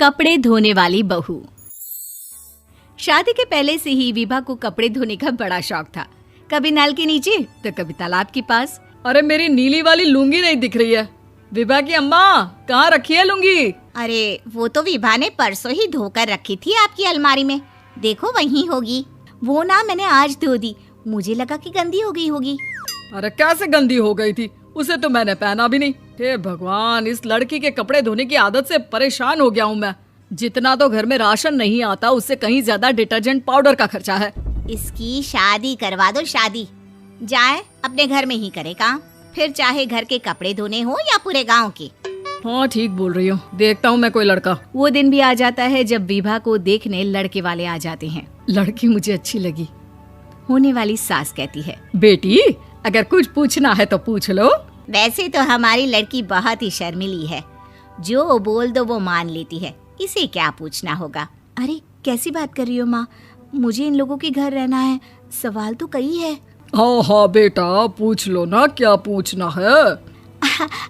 कपड़े धोने वाली बहू। शादी के पहले से ही विभा को कपड़े धोने का बड़ा शौक था। कभी नल के नीचे तो कभी तालाब के पास। अरे मेरी नीली वाली लुंगी नहीं दिख रही है। विभा की अम्मा, कहाँ रखी है लुंगी? अरे वो तो विभा ने परसों ही धोकर रखी थी आपकी अलमारी में, देखो वहीं होगी। वो ना मैंने आज धो दी, मुझे लगा कि गंदी हो गई होगी। अरे कैसे गंदी हो गई थी? उसे तो मैंने पहना भी नहीं। हे भगवान, इस लड़की के कपड़े धोने की आदत से परेशान हो गया हूँ मैं। जितना तो घर में राशन नहीं आता, उससे कहीं ज्यादा डिटर्जेंट पाउडर का खर्चा है। इसकी शादी करवा दो, शादी जाए अपने घर में ही करे काम, फिर चाहे घर के कपड़े धोने हो या पूरे गांव के। हाँ ठीक बोल रही हूँ, देखता हूँ मैं कोई लड़का। वो दिन भी आ जाता है जब विभा को देखने लड़के वाले आ जाते हैं। लड़की मुझे अच्छी लगी। होने वाली सास कहती है, बेटी अगर कुछ पूछना है तो पूछ लो। वैसे तो हमारी लड़की बहुत ही शर्मीली है, जो बोल दो वो मान लेती है, इसे क्या पूछना होगा। अरे कैसी बात कर रही हो माँ, मुझे इन लोगों के घर रहना है, सवाल तो कई है। हाँ हाँ बेटा, पूछ लो ना, क्या पूछना है।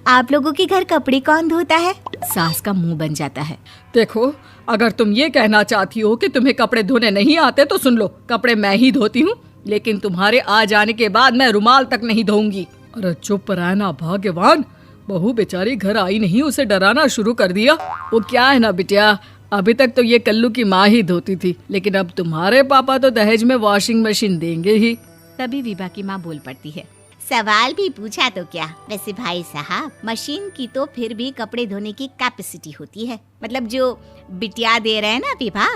आप लोगों के घर कपड़े कौन धोता है? सास का मुंह बन जाता है। देखो, अगर तुम ये कहना चाहती हो कि तुम्हें कपड़े धोने नहीं आते तो सुन लो, कपड़े मैं ही धोती हूँ, लेकिन तुम्हारे आ जाने के बाद मैं रुमाल तक नहीं धोऊंगी। अरे चुप रहना भाग्यवान, बहू बेचारी घर आई नहीं, उसे डराना शुरू कर दिया। वो क्या है ना बिटिया, अभी तक तो ये कल्लू की माँ ही धोती थी, लेकिन अब तुम्हारे पापा तो दहेज में वॉशिंग मशीन देंगे ही। तभी विभा की माँ बोल पड़ती है, सवाल भी पूछा तो क्या। वैसे भाई साहब, मशीन की तो फिर भी कपड़े धोने की कैपेसिटी होती है। मतलब जो बिटिया दे रहे हैं ना विभा,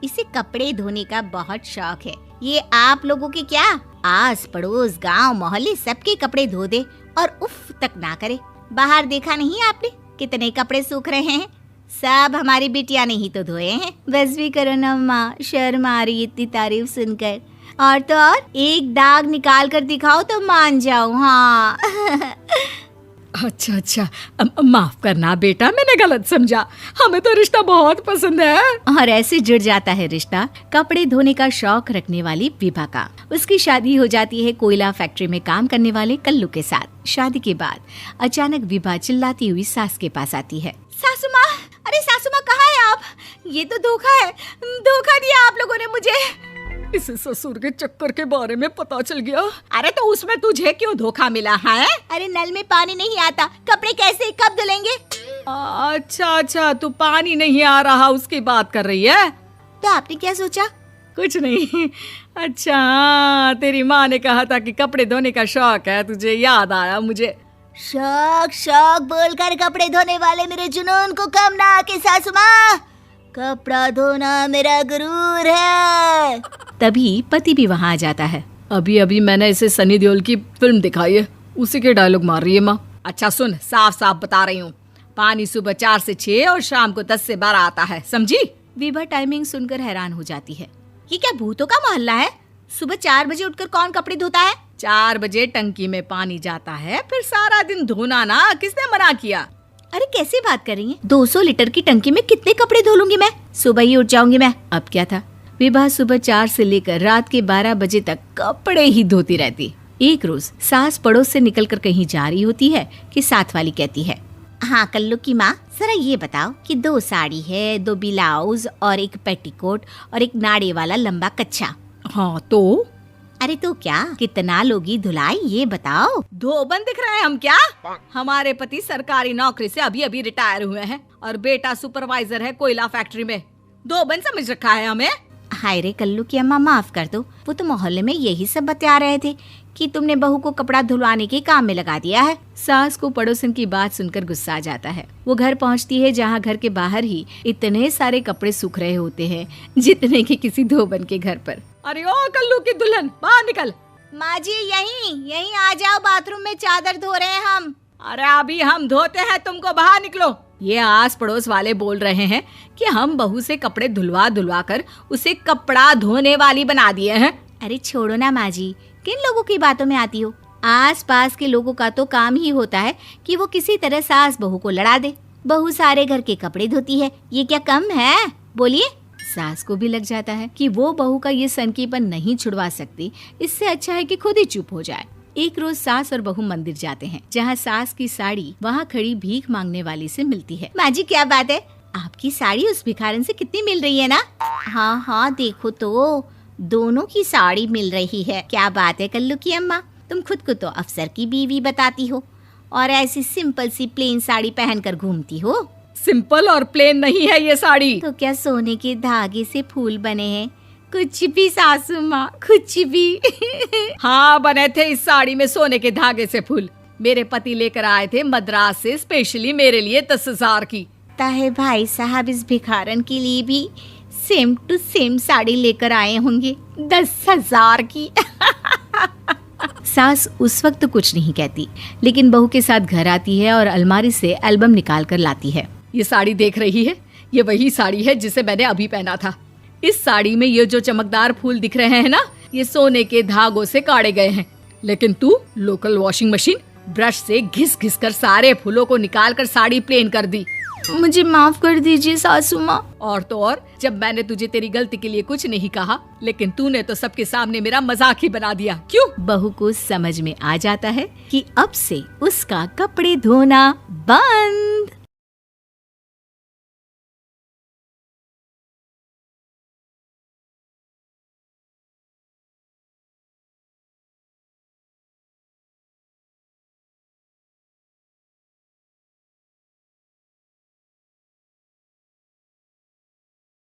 इसे कपड़े धोने का बहुत शौक है। ये आप लोगों के क्या, आस पड़ोस गांव मोहल्ले सबके कपड़े धो दे और उफ तक ना करे। बाहर देखा नहीं आपने कितने कपड़े सूख रहे हैं? सब हमारी बिटिया ने ही तो धोए हैं। बस भी करो ना माँ, शर्म आ रही इतनी तारीफ सुनकर। और तो और एक दाग निकाल कर दिखाओ तो मान जाओ। हाँ अच्छा, माफ करना बेटा, मैंने गलत समझा। हमें तो रिश्ता बहुत पसंद है। और ऐसे जुड़ जाता है रिश्ता कपड़े धोने का शौक रखने वाली विभा का। उसकी शादी हो जाती है कोयला फैक्ट्री में काम करने वाले कल्लू के साथ। शादी के बाद अचानक विभा चिल्लाती हुई सास के पास आती है। सासू माँ, अरे सासू माँ कहाँ है आप? ये तो धोखा है, धोखा दिया आप लोगों ने मुझे। इसे ससुर के चक्कर के बारे में पता चल गया। अरे तो उसमें तुझे क्यों धोखा मिला है? अरे नल में पानी नहीं आता, कपड़े कैसे कब धुलेंगे? अच्छा, तू पानी नहीं आ रहा उसकी बात कर रही है। तो आपने क्या सोचा? कुछ नहीं। अच्छा, तेरी माँ ने कहा था कि कपड़े धोने का शौक है तुझे, याद आया मुझे। शौक बोलकर कपड़े धोने वाले मेरे जुनून को कम ना आके सासू माँ, कपड़ा धोना मेरा गुरूर है। तभी पति भी वहाँ आ जाता है। अभी मैंने इसे सनी देओल की फिल्म दिखाई है, उसी के डायलॉग मार रही है माँ। अच्छा सुन, साफ साफ बता रही हूँ, पानी सुबह 4 से 6 और शाम को 10 से 12 आता है, समझी? विभा टाइमिंग सुनकर हैरान हो जाती है। ये क्या भूतों का मोहल्ला है? सुबह 4 बजे उठकर कौन कपड़े धोता है? 4 बजे टंकी में पानी जाता है, फिर सारा दिन धोना ना, किसने मना किया? अरे कैसी बात कर रही हैं? 200 लीटर की टंकी में कितने कपड़े धो लूंगी मैं? सुबह ही उठ जाऊंगी मैं। अब क्या था, विभा सुबह 4 से लेकर रात के 12 बजे तक कपड़े ही धोती रहती। एक रोज सास पड़ोस से निकलकर कहीं जा रही होती है कि साथ वाली कहती है, हाँ कल्लू की माँ, जरा ये बताओ कि 2 साड़ी है, 2 ब्लाउज और एक पेटीकोट और एक नाड़े वाला लंबा कच्छा। हाँ तो? अरे तो क्या, कितना लोगी धुलाई ये बताओ। धोबन दिख रहे हैं हम क्या? हमारे पति सरकारी नौकरी से अभी रिटायर हुए हैं और बेटा सुपरवाइजर है कोयला फैक्ट्री में। धोबन समझ रखा है हमें? हाय रे कल्लू की अम्मा, माफ कर दो, वो तो मोहल्ले में यही सब बता रहे थे कि तुमने बहू को कपड़ा धुलवाने के काम में लगा दिया है। सास को पड़ोसन की बात सुनकर गुस्सा आ जाता है। वो घर पहुंचती है जहां घर के बाहर ही इतने सारे कपड़े सूख रहे होते हैं जितने कि किसी धोबन के घर पर। अरे ओ कल्लू की दुल्हन, बाहर निकल। माँ जी यहीं आ जाओ, बाथरूम में चादर धो रहे हैं हम। अरे अभी हम धोते हैं, तुमको बाहर निकलो। ये आस पड़ोस वाले बोल रहे हैं कि हम बहू से कपड़े धुलवा कर उसे कपड़ा धोने वाली बना दिए हैं। अरे छोड़ो ना माँ जी, किन लोगों की बातों में आती हो? आस पास के लोगों का तो काम ही होता है कि वो किसी तरह सास बहू को लड़ा दे। बहू सारे घर के कपड़े धोती है, ये क्या कम है? बोलिए। सास को भी लग जाता है कि वो बहू का ये सनकीपन नहीं छुड़वा सकती, इससे अच्छा है कि खुद ही चुप हो जाए। एक रोज सास और बहू मंदिर जाते हैं, जहाँ सास की साड़ी वहाँ खड़ी भीख मांगने वाली से मिलती है। माँ जी क्या बात है, आपकी साड़ी उस भिखारन से कितनी मिल रही है ना? हाँ हाँ, देखो तो दोनों की साड़ी मिल रही है। क्या बात है कल्लू की अम्मा, तुम खुद को तो अफसर की बीवी बताती हो और ऐसी सिंपल सी प्लेन साड़ी पहनकर घूमती हो। सिंपल और प्लेन नहीं है ये साड़ी। तो क्या सोने के धागे से फूल बने हैं? कुछ भी सासू माँ, कुछ भी। हाँ, बने थे इस साड़ी में सोने के धागे से फूल। मेरे पति लेकर आए थे मद्रास से स्पेशली मेरे लिए 10,000 की। ताहे भाई साहब इस भिखारन के लिए भी सेम टू सेम साड़ी लेकर आए होंगे 10,000 की। सास उस वक्त कुछ नहीं कहती, लेकिन बहू के साथ घर आती है और अलमारी से एल्बम निकाल कर लाती है। ये साड़ी देख रही है, ये वही साड़ी है जिसे मैंने अभी पहना था। इस साड़ी में ये जो चमकदार फूल दिख रहे हैं ना, ये सोने के धागों से काढ़े गए हैं। लेकिन तू लोकल वॉशिंग मशीन ब्रश से घिस घिस कर सारे फूलों को निकाल कर साड़ी प्लेन कर दी। मुझे माफ कर दीजिए सासू माँ। और तो और, जब मैंने तुझे तेरी गलती के लिए कुछ नहीं कहा, लेकिन तूने तो सबके सामने मेरा मजाक ही बना दिया। क्यों? बहू को समझ में आ जाता है कि अब से उसका कपड़े धोना बंद।